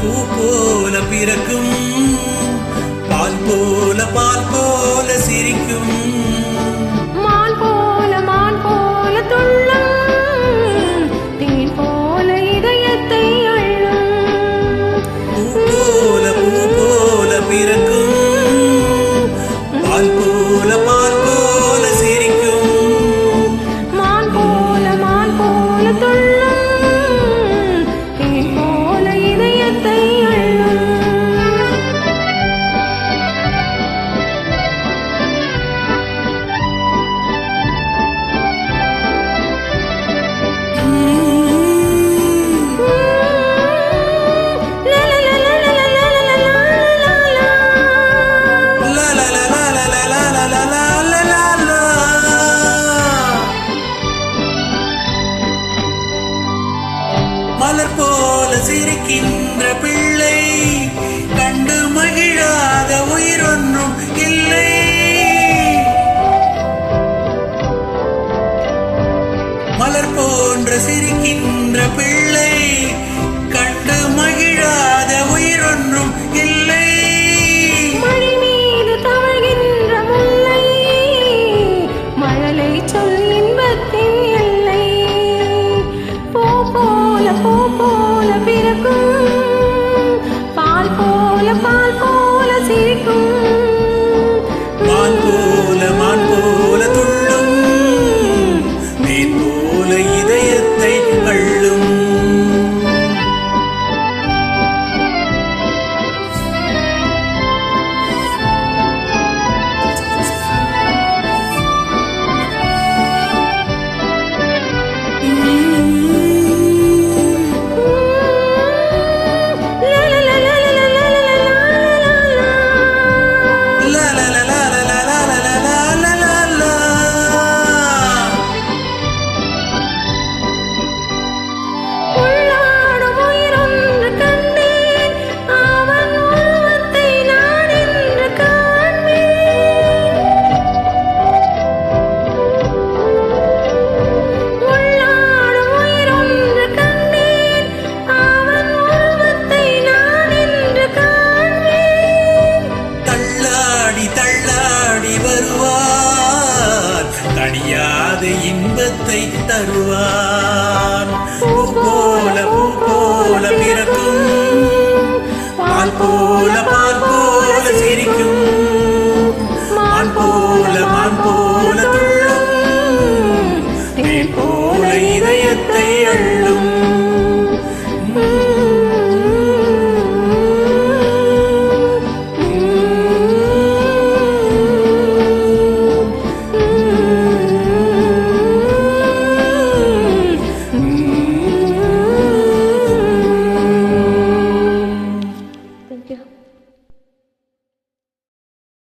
பூ போல பிறக்கும், பால் போல சிரிக்கும், மான் போல துள்ளும், தேன் போல இதயத்தை அள்ளும். பூ போல பிறக்கும், பால் போல சிரிக்கும், மான் போல துள்ளும், தேன் போல இதயத்தை அள்ளும். மலர் போல சிரிக்கின்ற பிள்ளை கண்டு மகிழாத உயிரொன்றும் இல்லை. மலர் போன்ற சிரிக்கின்ற பிள்ளை கண்டு மகிழாத உயிரொன்றும் இல்லை. மழை மீது தவழ்கின்ற முல்லை, மழலை சொல் இன்பத்தின் எல்லை. பூ போல பிறக்கும், பால் போல சிரிக்கும், மான் போல துள்ளும், தேன் போல இதயத்தை அள்ளும். தனியாத இன்பத்தை தருவார்.